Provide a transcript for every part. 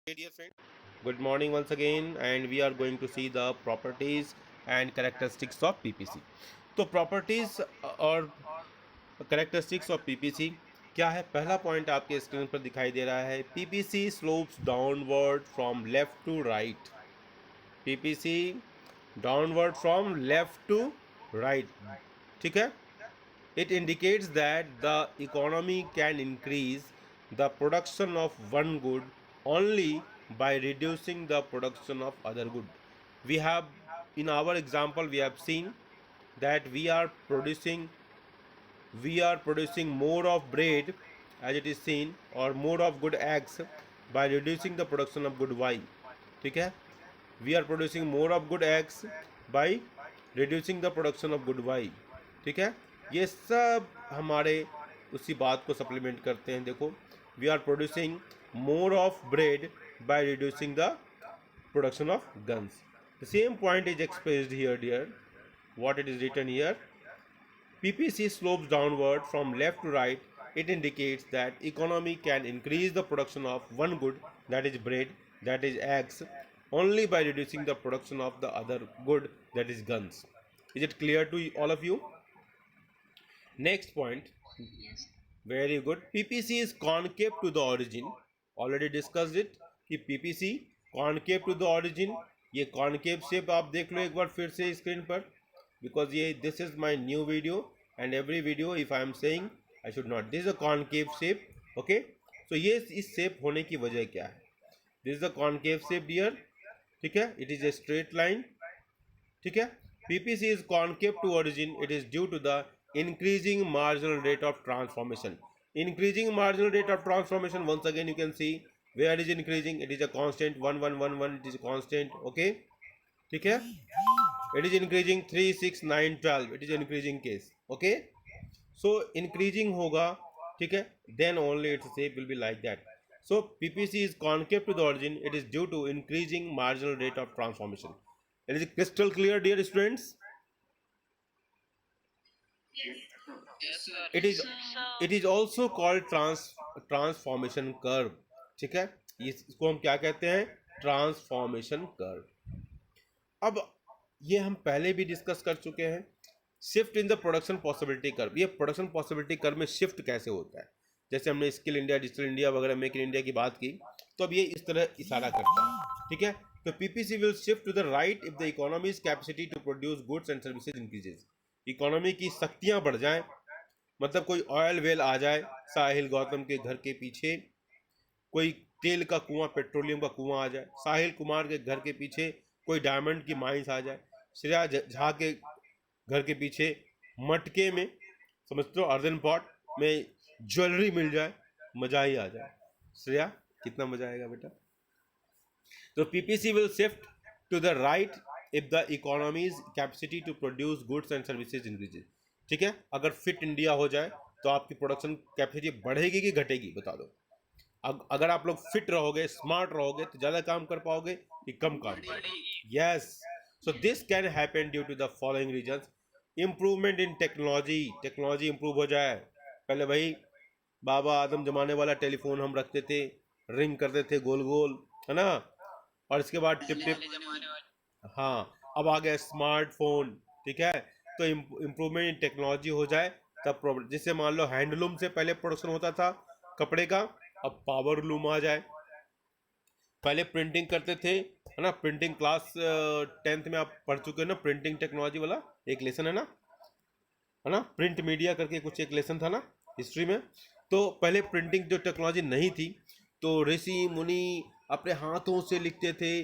Dear friend, good morning once again, and we are going to see the properties and characteristics of PPC. तो properties और characteristics of PPC क्या है? पहला point आपके screen पर दिखाई दे रहा है, PPC slopes downward from left to right. PPC downward from left to right. ठीक है? It indicates that the economy can increase the production of one good only by reducing the production of other good. We have, in our example, we have seen that we are producing more of bread, as it is seen, or more of good eggs by reducing the production of good y. ठीक है, we are producing more of good eggs by reducing the production of good y. ठीक है, ये सब हमारे उसी बात को सप्लीमेंट करते हैं. देखो, we are producing more of bread by reducing the production of guns. The same point is expressed here dear. what it is written here, PPC slopes downward from left to right. It indicates that economy can increase the production of one good, that is bread, that is eggs, only by reducing the production of the other good, that is guns. Is it clear to all of you? Next point. Very good. PPC is concave to the origin. Already discussed it कि PPC concave to the origin. ये concave shape आप देख लो एक बार फिर से screen पर, because ये this is my new video and every video if I am saying I should not. This is a concave shape. Okay. So ये इस shape होने की वजह क्या है? This is a concave shape here. ठीक है. It is a straight line. ठीक है. PPC is concave to origin. It is due to the increasing marginal rate of transformation. Increasing marginal rate of transformation, once again you can see where is increasing. It is a constant 1111. It is a constant. Okay. ठीक है. It is increasing 3, 6, 9, 12. It is increasing case. Okay. So increasing होगा. ठीक है. Then only its shape will be like that. So PPC is concave to the origin. It is due to increasing marginal rate of transformation. It is crystal clear, dear students. It is also called transformation curve. ठीक है, इसको हम क्या कहते हैं? Transformation curve. अब ये हम पहले भी डिस्कस कर चुके हैं. Shift in the production possibility curve. ये प्रोडक्शन पॉसिबिलिटी कर्व में शिफ्ट कैसे होता है? जैसे हमने स्किल इंडिया, डिजिटल इंडिया वगैरह, मेक इन इंडिया की बात की, तो अब ये इस तरह इशारा करता है. ठीक है, तो PPC will shift to the right if the economy's capacity to produce goods and services increases. Economy की शक्तियां बढ़ जाएं, मतलब कोई ऑयल वेल आ जाए साहिल गौतम के घर के पीछे, कोई तेल का कुआं, पेट्रोलियम का कुआं आ जाए साहिल कुमार के घर के पीछे, कोई डायमंड की माइंस आ जाए श्रेया झा के घर के पीछे, मटके में, समझते हो, अर्दन पॉट में ज्वेलरी मिल जाए, मजा ही आ जाए. श्रेया, कितना मजा आएगा बेटा. तो PPC will shift to the right if the economy's capacity to produce goods and services increases. ठीक है, अगर फिट इंडिया हो जाए तो आपकी प्रोडक्शन कैपेसिटी बढ़ेगी कि घटेगी, बता दो. अगर आप लोग फिट रहोगे, स्मार्ट रहोगे, तो ज़्यादा काम कर पाओगे कि कम काम. Yes. So this can happen due to the following reasons. Improvement in technology. Technology improve हो जाए. पहले भाई बाबा आदम जमाने वाला टेलीफोन हम रखते थे, रिंग करते थे गोल गोल, है ना, और इसके बाद टिप टिप. हाँ, अब आ गया स्मार्टफोन. ठीक है, तो इम्प्रूवमेंट इन टेक्नोलॉजी हो जाए तब, जिससे मान लो हैंडलूम से पहले प्रोडक्शन होता था कपड़े का, अब पावर लूम आ जाए. पहले प्रिंटिंग करते थे, है ना. प्रिंटिंग क्लास 10th में आप पढ़ चुके हो ना, प्रिंटिंग टेक्नोलॉजी वाला एक लेसन है ना, प्रिंट मीडिया करके कुछ एक लेसन था ना हिस्ट्री में. तो पहले प्रिंटिंग जो टेक्नोलॉजी नहीं थी, तो ऋषि मुनि अपने हाथों से लिखते थे.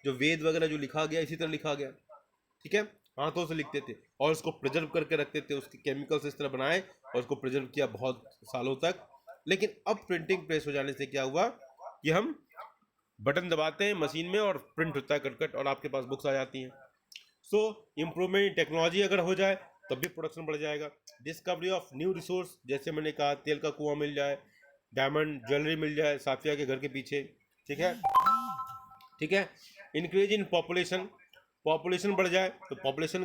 जो वेद वगैरह जो लिखा गया इसी तरह लिखा गया. ठीक है, हाथों से लिखते थे और उसको प्रिजर्व करके रखते थे. उसके केमिकल्स इस तरह बनाए और उसको प्रिजर्व किया बहुत सालों तक. लेकिन अब प्रिंटिंग प्रेस हो जाने से क्या हुआ कि हम बटन दबाते हैं मशीन में और प्रिंट होता है कट और आपके पास बुक्स आ जाती हैं. सो इम्प्रूवमेंट इन टेक्नोलॉजी अगर हो जाए तब भी प्रोडक्शन बढ़ जाएगा. डिस्कवरी ऑफ न्यू रिसोर्स, जैसे मैंने कहा तेल का कुआं मिल जाए, डायमंड ज्वेलरी मिल जाए साफिया के घर के पीछे. ठीक है, ठीक है. Increase in population. पॉपुलेशन बढ़ जाए तो पॉपुलेशन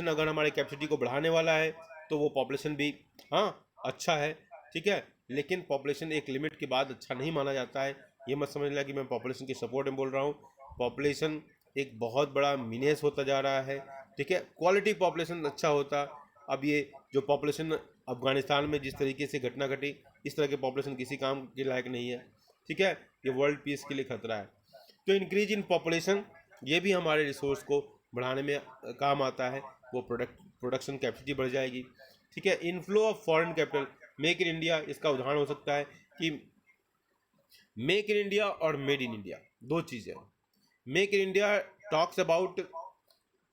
अगर हमारे कैपेसिटी को बढ़ाने वाला है तो वो पॉपुलेशन भी, हाँ, अच्छा है. ठीक है, लेकिन पॉपुलेशन एक लिमिट के बाद अच्छा नहीं माना जाता है. ये मत समझना कि मैं पॉपुलेशन के सपोर्ट में बोल रहा हूँ। पॉपुलेशन एक बहुत बड़ा मीनेस होता जा रहा है, ठीक है। क्वालिटी पॉपुलेशन अच्छा होता, अब ये जो पॉपुलेशन अफगानिस्तान में जिस तरीके से घटना घटी, इस तरह के पॉपुलेशन किसी काम के लायक नहीं है, ठीक है। ये वर्ल्ड पीस के लिए खतरा है। तो इंक्रीज इन पॉपुलेशन ये भी हमारे रिसोर्स को बढ़ाने में काम आता है, वो प्रोडक्शन कैपेसिटी बढ़ जाएगी, ठीक है। Inflow of foreign capital, make in India इसका उदाहरण हो सकता है कि मेक इन इंडिया और मेड इन इंडिया दो चीज़ें। Make in India talks about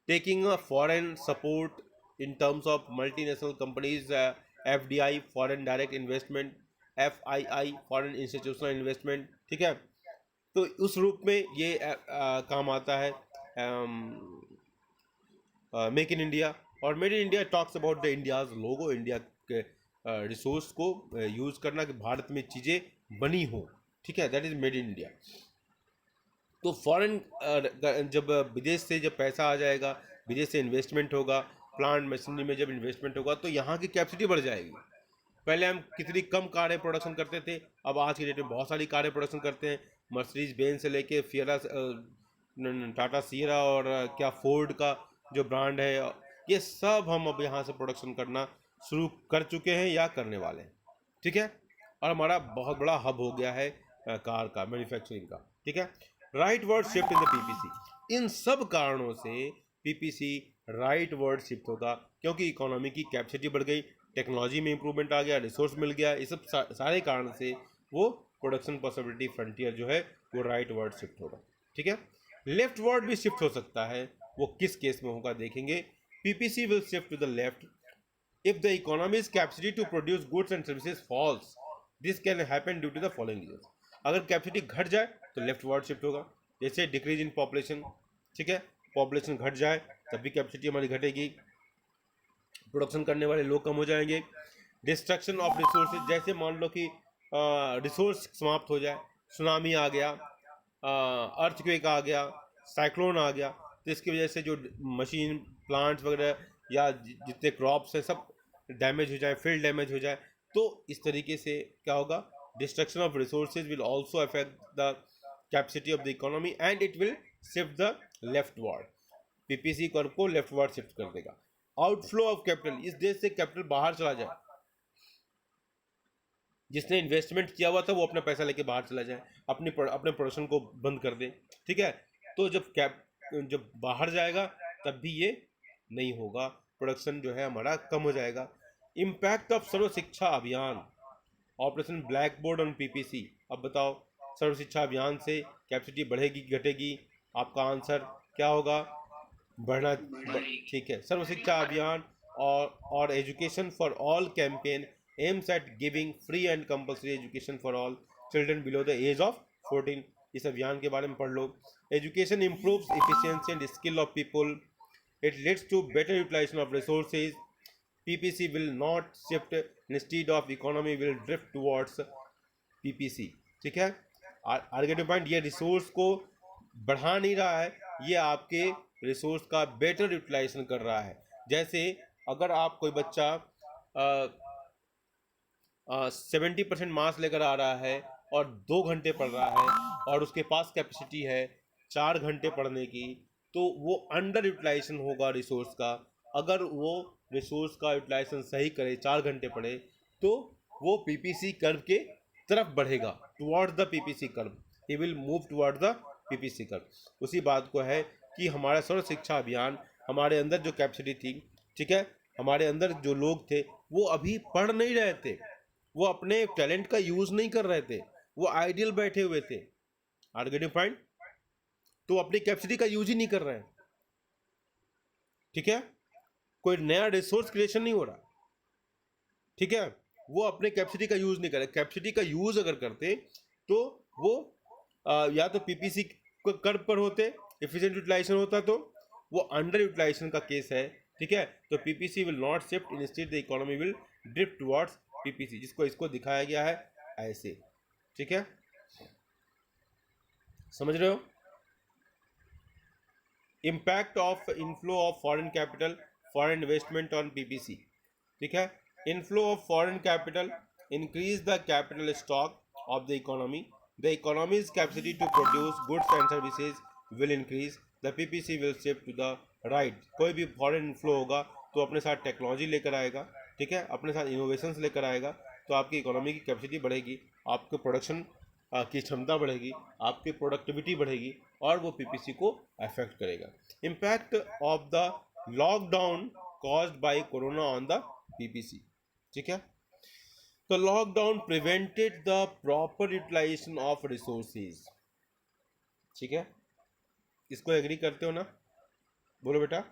taking a foreign support in terms of multinational companies, FDI foreign direct investment, FII foreign institutional investment, ठीक है। तो उस रूप में ये काम आता है मेक इन इंडिया। और made in India talks about the India's logo, India के रिसोर्स को यूज़ करना कि भारत में चीज़ें बनी हो, ठीक है, that is made in India. तो फॉरेन जब विदेश से जब पैसा आ जाएगा, विदेश से इन्वेस्टमेंट होगा, प्लांट मशीनरी में जब इन्वेस्टमेंट होगा तो यहाँ की कैपेसिटी बढ़ जाएगी। पहले हम कितनी कम कारें प्रोडक्शन करते थे, अब आज की डेट में बहुत सारी कारें प्रोडक्शन करते हैं। मर्सिडीज बेंज से लेके फियरा, टाटा सियरा और क्या फोर्ड का जो ब्रांड है, ये सब हम अब यहाँ से प्रोडक्शन करना शुरू कर चुके हैं या करने वाले हैं, ठीक है। और हमारा बहुत बड़ा हब हो गया है कार का, मैन्युफैक्चरिंग का, ठीक है। Rightward shift in the PPC, इन सब कारणों से पीपीसी राइट वर्ड शिफ्ट होगा, क्योंकि इकोनॉमी की कैपेसिटी बढ़ गई, टेक्नोलॉजी में इंप्रूवमेंट आ गया, रिसोर्स मिल गया, ये सब सारे कारण से वो प्रोडक्शन पॉसिबिलिटी फ्रंटियर जो है वो राइट वर्ड शिफ्ट होगा, ठीक है। लेफ्ट वर्ड भी शिफ्ट हो सकता है, वो किस केस में होगा देखेंगे। PPC will shift to the left if the economy's capacity to produce goods and services falls, this can happen due to the following reasons. अगर कैपेसिटी घट जाए तो लेफ्ट वर्ड शिफ्ट होगा, जैसे डिक्रीज इन पॉपुलेशन, ठीक है, population घट जाए तब भी कैपेसिटी हमारी घटेगी, प्रोडक्शन करने वाले लोग कम हो जाएंगे। डिस्ट्रक्शन ऑफ रिसोर्सेज, जैसे मान लो कि रिसोर्स समाप्त हो जाए, सुनामी आ गया, अर्थक्वेक आ गया, साइक्लोन आ गया, तो इसकी वजह से जो मशीन प्लांट्स वगैरह या जितने क्रॉप्स हैं सब डैमेज हो जाए, फील्ड डैमेज हो जाए, तो इस तरीके से क्या होगा, destruction of resources will also affect the capacity of the economy and it will shift the left word, PPC curve को लेफ्ट वर्ड शिफ्ट कर देगा। आउटफ्लो ऑफ कैपिटल, इस देश से कैपिटल बाहर चला जाए, जिसने इन्वेस्टमेंट किया हुआ था वो अपना पैसा लेके बाहर चला जाए, अपने प्रोडक्शन को बंद कर दे, ठीक है। तो जब बाहर जाएगा तब भी ये नहीं होगा, प्रोडक्शन जो है हमारा कम हो जाएगा। इम्पैक्ट ऑफ सर्व शिक्षा अभियान, operation black board on PPC, अब बताओ सर्व शिक्षा अभियान से कैपेसिटी बढ़ेगी घटेगी, आपका आंसर क्या होगा, बढ़ना, ठीक है। सर्व शिक्षा अभियान और education for all campaign aims at giving free and compulsory education for all children below the age of 14, इस अभियान के बारे में पढ़ लो। Education improves efficiency and skill of people, it leads to better utilisation of resources, PPC will not shift, instead of economy will drift towards PPC, ठीक है। आर्गेटिव point, ये रिसोर्स को बढ़ा नहीं रहा है, ये आपके रिसोर्स का बेटर यूटिलाइजेशन कर रहा है। जैसे अगर आप कोई बच्चा 70% मार्क्स लेकर आ रहा है और 2 घंटे पढ़ रहा है और उसके पास कैपेसिटी है 4 घंटे पढ़ने की, तो वो अंडर यूटिलाइजेशन होगा रिसोर्स का। अगर वो रिसोर्स का यूटिलाइजेशन सही करे, 4 घंटे पढ़े, तो वो पीपीसी कर्व के तरफ बढ़ेगा, toward the PPC curve, he will move toward the PPC curve. उसी बात को है कि हमारा सर्व शिक्षा अभियान, हमारे अंदर जो कैपेसिटी थी, ठीक है, हमारे अंदर जो लोग थे वो अभी पढ़ नहीं रहे थे, वो अपने टैलेंट का यूज नहीं कर रहे थे, वो आइडियल बैठे हुए थे, आर्गेटिव पॉइंट, तो अपनी कैपेसिटी का यूज ही नहीं कर रहे हैं, ठीक है, कोई नया रिसोर्स क्रिएशन नहीं हो रहा, ठीक है, वो अपने कैपेसिटी का यूज नहीं कर रहे। कैपेसिटी का यूज अगर करते तो वो या तो पीपीसी कर्व पर होते, एफिशिएंट यूटिलाइजेशन होता, तो वो अंडर यूटिलाइजेशन का केस है, ठीक है। तो PPC will not shift, instead the economy will drift towards PPC, जिसको इसको दिखाया गया है ऐसे, ठीक है, समझ रहे हो। Impact of inflow of foreign capital, foreign investment on PPC, ठीक है। Inflow of foreign capital increase the capital stock of the economy, The economy's capacity to produce goods and services will increase. The PPC will shift to the right. कोई भी foreign inflow होगा तो अपने साथ technology लेकर आएगा, ठीक है, अपने साथ इनोवेशंस लेकर आएगा, तो आपकी इकोनॉमी की कैपेसिटी बढ़ेगी, आपके प्रोडक्शन की क्षमता बढ़ेगी, आपकी प्रोडक्टिविटी बढ़ेगी और वो पीपीसी को अफेक्ट करेगा. Impact of the lockdown caused by corona on the PPC. ठीक है, तो lockdown prevented the proper utilisation of resources. ठीक है, इसको एग्री करते हो ना, बोलो बेटा.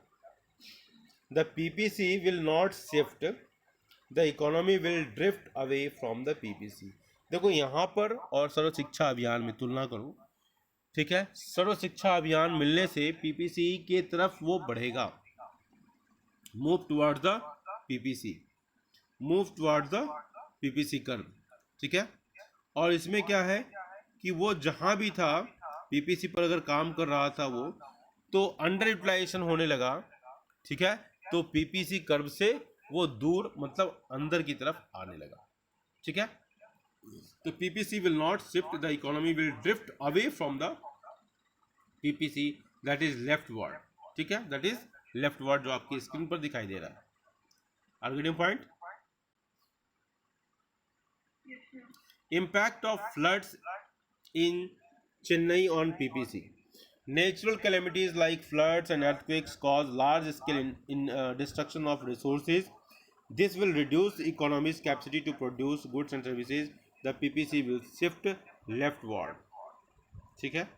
The PPC will not shift, the economy will drift away from the PPC. देखो यहाँ पर और सर्व शिक्षा अभियान में तुलना करूँ, ठीक है, सर्व शिक्षा अभियान मिलने से पीपीसी के तरफ वो बढ़ेगा, move towards the PPC, move towards the PPC curve. ठीक है, और इसमें क्या है कि वो जहां भी था पीपीसी पर अगर काम कर रहा था वो, तो अंडर यूटिलाइजेशन होने लगा. ठीक है, तो पीपीसी कर्व से वो दूर मतलब अंदर की तरफ आने लगा. ठीक है, तो PPC will not shift, the economy will drift away from the PPC, that is left word. ठीक है, दैट इज लेफ्ट वर्ड जो आपकी स्क्रीन पर दिखाई दे रहा है. Are getting point? Impact of floods in Chennai on PPC. Natural calamities like floods and earthquakes cause large scale destruction of resources. This will reduce the economy's capacity to produce goods and services. The PPC will shift leftward. ठीक है,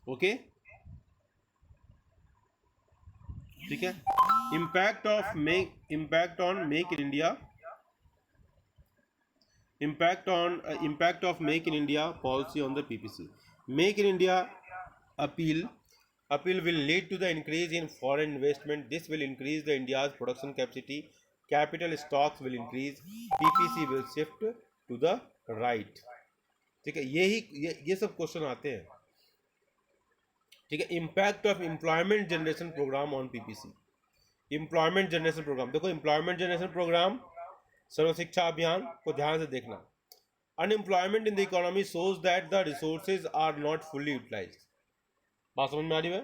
okay, ठीक है. Impact on Make in India. Impact of Make in India policy on the PPC. Make in India appeal will lead to the increase in foreign investment. This will increase the India's production capacity. Capital stocks will increase. PPC will shift to the right. ठीक है, ये सब question आते हैं. ठीक है, impact of employment generation programme on PPC. Employment generation programme, देखो employment generation programme Sarva Shiksha Abhiyan को ध्यान से देखना. Unemployment in the economy shows that the resources are not fully utilised. बात समझ में आ रही है?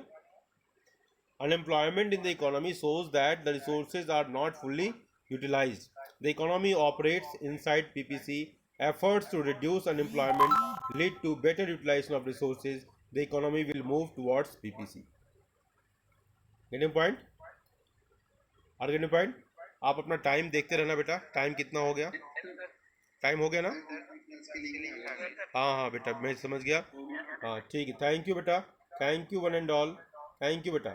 Unemployment in the economy shows that the resources are not fully utilised. The economy operates inside PPC. Efforts to reduce unemployment lead to better utilisation of resources. The economy will move towards PPC. Getting point? Are getting point? आप अपना time देखते रहना बेटा, time कितना हो गया, time हो गया ना? हाँ हाँ बेटा, मैं समझ गया. हाँ ठीक है, थैंक यू बेटा, thank you one and all, thank you बेटा.